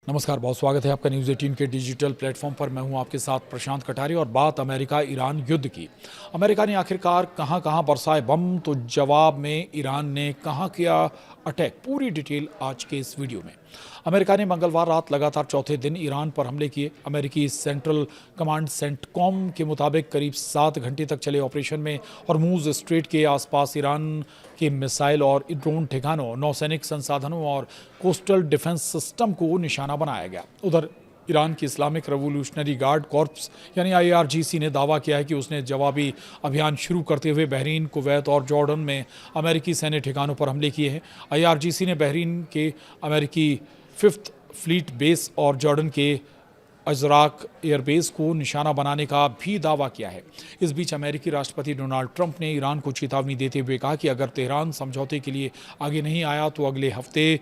नमस्कार, बहुत स्वागत है आपका न्यूज़ 18 के डिजिटल प्लेटफॉर्म पर। मैं हूं आपके साथ प्रशांत कटारी और बात अमेरिका ईरान युद्ध की। अमेरिका ने आखिरकार कहां-कहां बरसाए बम, तो जवाब में ईरान ने कहां किया अटैक, पूरी डिटेल आज के इस वीडियो में। अमेरिका ने मंगलवार रात लगातार चौथे दिन ईरान पर हमले किए। अमेरिकी सेंट्रल कमांड सेंटकॉम के मुताबिक करीब 7 घंटे तक चले ऑपरेशन में हॉर्मूज स्ट्रेट के आसपास ईरान के मिसाइल और ड्रोन ठिकानों, नौसैनिक संसाधनों और कोस्टल डिफेंस सिस्टम को निशाना बनाया गया। उधर ईरान की इस्लामिक रेवोल्यूशनरी गार्ड कॉर्प्स यानी IRGC ने दावा किया है कि उसने जवाबी अभियान शुरू करते हुए बहरीन, कुवैत और जॉर्डन में अमेरिकी सैन्य ठिकानों पर हमले किए हैं। IRGC ने बहरीन के अमेरिकी 5th फ्लीट बेस और जॉर्डन के अजराक एयरबेस को निशाना बनाने का भी दावा किया है। इस बीच अमेरिकी राष्ट्रपति डोनाल्ड ट्रंप ने ईरान को चेतावनी देते हुए कहा कि अगर तेहरान समझौते के लिए आगे नहीं आया तो अगले हफ्ते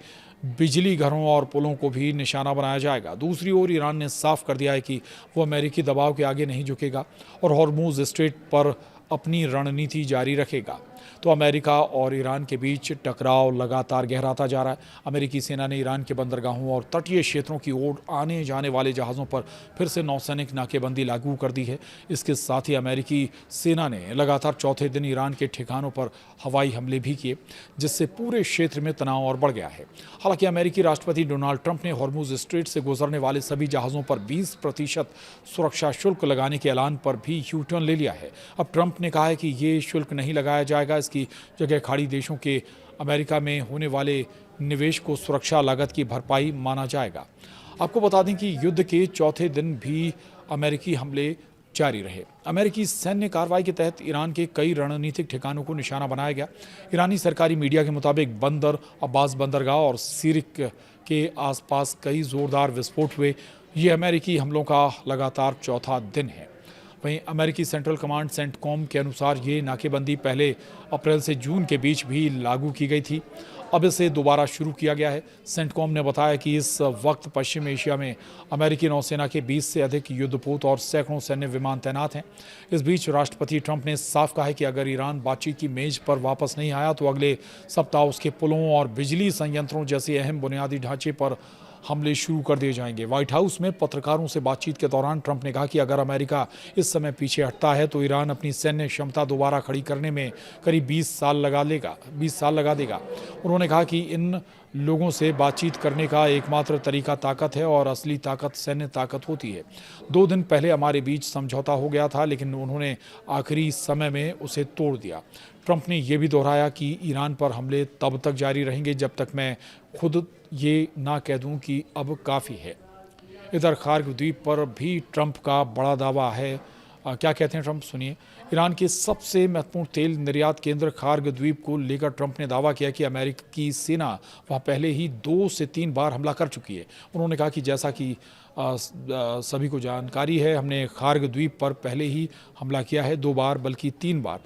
बिजली घरों और पुलों को भी निशाना बनाया जाएगा। दूसरी ओर ईरान ने साफ कर दिया है कि वो अमेरिकी दबाव के आगे नहीं झुकेगा और हॉर्मूज स्ट्रेट पर अपनी रणनीति जारी रखेगा। तो अमेरिका और ईरान के बीच टकराव लगातार गहराता जा रहा है। अमेरिकी सेना ने ईरान के बंदरगाहों और तटीय क्षेत्रों की ओर आने जाने वाले जहाज़ों पर फिर से नौसैनिक नाकेबंदी लागू कर दी है। इसके साथ ही अमेरिकी सेना ने लगातार चौथे दिन ईरान के ठिकानों पर हवाई हमले भी किए, जिससे पूरे क्षेत्र में तनाव और बढ़ गया है। हालांकि अमेरिकी राष्ट्रपति डोनाल्ड ट्रंप ने हॉर्मूज स्ट्रेट से गुजरने वाले सभी जहाज़ों पर 20% सुरक्षा शुल्क लगाने के ऐलान पर भी यू टर्न ले लिया है। अब ट्रंप ने कहा है कि ये शुल्क नहीं लगाया जाएगा, इसकी जगह खाड़ी देशों के अमेरिका में होने वाले निवेश को सुरक्षा लागत की भरपाई माना जाएगा। आपको बता दें कि युद्ध के चौथे दिन भी अमेरिकी हमले जारी रहे। अमेरिकी सैन्य कार्रवाई के तहत ईरान के कई रणनीतिक ठिकानों को निशाना बनाया गया। ईरानी सरकारी मीडिया के मुताबिक बंदर अब्बास बंदरगाह और सिरिक के आसपास कई जोरदार विस्फोट हुए। ये अमेरिकी हमलों का लगातार चौथा दिन है। वहीं अमेरिकी सेंट्रल कमांड सेंटकॉम के अनुसार ये नाकेबंदी पहले अप्रैल से जून के बीच भी लागू की गई थी। अब इसे दोबारा शुरू किया गया है। सेंटकॉम ने बताया कि इस वक्त पश्चिम एशिया में अमेरिकी नौसेना के 20 से अधिक युद्धपोत और सैकड़ों सैन्य विमान तैनात हैं। इस बीच राष्ट्रपति ट्रंप ने साफ कहा है कि अगर ईरान बातचीत की मेज पर वापस नहीं आया तो अगले सप्ताह उसके पुलों और बिजली संयंत्रों जैसे अहम बुनियादी ढांचे पर हमले शुरू कर दिए जाएंगे। व्हाइट हाउस में पत्रकारों से बातचीत के दौरान ट्रंप ने कहा कि अगर अमेरिका इस समय पीछे हटता है तो ईरान अपनी सैन्य क्षमता दोबारा खड़ी करने में करीब 20 साल लगा देगा। उन्होंने कहा कि इन लोगों से बातचीत करने का एकमात्र तरीका ताकत है और असली ताकत सैन्य ताकत होती है। 2 दिन पहले हमारे बीच समझौता हो गया था, लेकिन उन्होंने आखिरी समय में उसे तोड़ दिया। ट्रंप ने यह भी दोहराया कि ईरान पर हमले तब तक जारी रहेंगे जब तक मैं खुद ये ना कह दूं कि अब काफ़ी है। इधर खार्ग द्वीप पर भी ट्रंप का बड़ा दावा है। क्या कहते हैं ट्रंप, सुनिए। ईरान के सबसे महत्वपूर्ण तेल निर्यात केंद्र खार्ग द्वीप को लेकर ट्रंप ने दावा किया कि अमेरिकी सेना वहां पहले ही 2 से 3 बार हमला कर चुकी है। उन्होंने कहा कि जैसा कि सभी को जानकारी है, हमने खार्ग द्वीप पर पहले ही हमला किया है, 2 बार बल्कि 3 बार।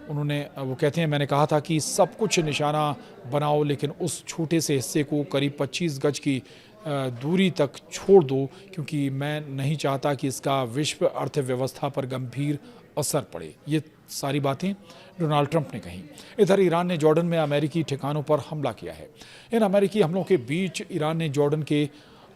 वो कहते हैं, मैंने कहा था कि सब कुछ निशाना बनाओ, लेकिन उस छोटे से हिस्से को करीब 25 गज की दूरी तक छोड़ दो, क्योंकि मैं नहीं चाहता कि इसका विश्व अर्थव्यवस्था पर गंभीर असर पड़े। ये सारी बातें डोनाल्ड ट्रंप ने कही। इधर ईरान ने जॉर्डन में अमेरिकी ठिकानों पर हमला किया है। इन अमेरिकी हमलों के बीच ईरान ने जॉर्डन के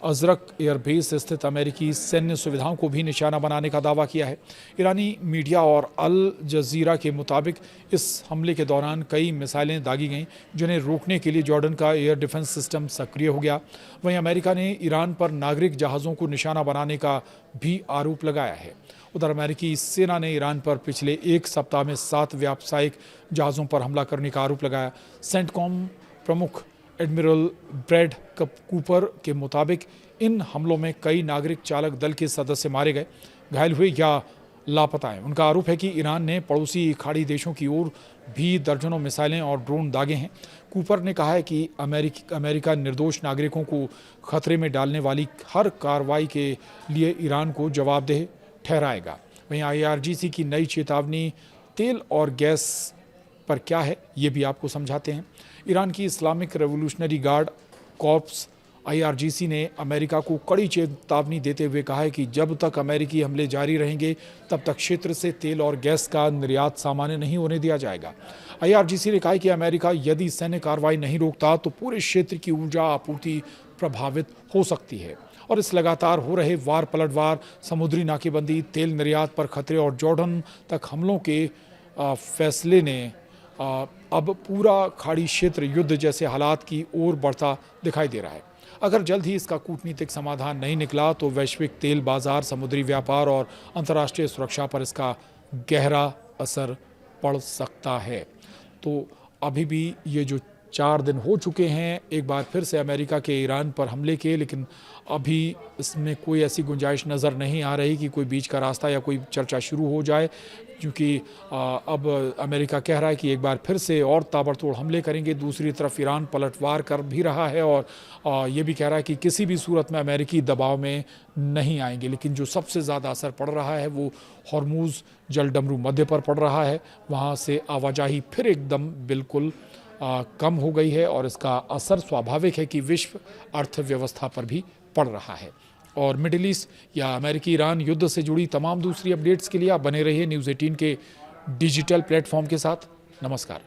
अजरक एयरबेस स्थित अमेरिकी सैन्य सुविधाओं को भी निशाना बनाने का दावा किया है। ईरानी मीडिया और अल जजीरा के मुताबिक इस हमले के दौरान कई मिसाइलें दागी गईं, जिन्हें रोकने के लिए जॉर्डन का एयर डिफेंस सिस्टम सक्रिय हो गया। वहीं अमेरिका ने ईरान पर नागरिक जहाज़ों को निशाना बनाने का भी आरोप लगाया है। उधर अमेरिकी सेना ने ईरान पर पिछले 1 सप्ताह में 7 व्यावसायिक जहाज़ों पर हमला करने का आरोप लगाया। सेंटकॉम प्रमुख एडमिरल ब्रैड कूपर के मुताबिक इन हमलों में कई नागरिक चालक दल के सदस्य मारे गए, घायल हुए या लापता हैं। उनका आरोप है कि ईरान ने पड़ोसी खाड़ी देशों की ओर भी दर्जनों मिसाइलें और ड्रोन दागे हैं। कूपर ने कहा है कि अमेरिका निर्दोष नागरिकों को खतरे में डालने वाली हर कार्रवाई के लिए ईरान को जवाबदेह ठहराएगा। वहीं IRGC की नई चेतावनी तेल और गैस पर क्या है, ये भी आपको समझाते हैं। ईरान की Islamic revolutionary guard corps IRGC ने अमेरिका को कड़ी चेतावनी देते हुए कहा है कि जब तक अमेरिकी हमले जारी रहेंगे तब तक क्षेत्र से तेल और गैस का निर्यात सामान्य नहीं होने दिया जाएगा। IRGC ने कहा कि अमेरिका यदि सैन्य कार्रवाई नहीं रोकता तो पूरे क्षेत्र की ऊर्जा आपूर्ति प्रभावित हो सकती है। और इस लगातार हो रहे वार पलटवार, समुद्री नाकेबंदी, तेल निर्यात पर खतरे और जॉर्डन तक हमलों के फैसले ने अब पूरा खाड़ी क्षेत्र युद्ध जैसे हालात की ओर बढ़ता दिखाई दे रहा है। अगर जल्द ही इसका कूटनीतिक समाधान नहीं निकला तो वैश्विक तेल बाजार, समुद्री व्यापार और अंतर्राष्ट्रीय सुरक्षा पर इसका गहरा असर पड़ सकता है। तो अभी भी ये जो 4 दिन हो चुके हैं एक बार फिर से अमेरिका के ईरान पर हमले के, लेकिन अभी इसमें कोई ऐसी गुंजाइश नज़र नहीं आ रही कि कोई बीच का रास्ता या कोई चर्चा शुरू हो जाए, क्योंकि अब अमेरिका कह रहा है कि एक बार फिर से और ताबड़तोड़ हमले करेंगे। दूसरी तरफ ईरान पलटवार कर भी रहा है और ये भी कह रहा है कि किसी भी सूरत में अमेरिकी दबाव में नहीं आएंगे। लेकिन जो सबसे ज़्यादा असर पड़ रहा है वो हॉर्मुज़ जलडमरू मध्य पर पड़ रहा है। वहाँ से आवाजाही फिर एकदम बिल्कुल कम हो गई है और इसका असर स्वाभाविक है कि विश्व अर्थव्यवस्था पर भी पड़ रहा है। और मिडिल ईस्ट या अमेरिकी ईरान युद्ध से जुड़ी तमाम दूसरी अपडेट्स के लिए आप बने रहिए न्यूज़ 18 के डिजिटल प्लेटफॉर्म के साथ। नमस्कार।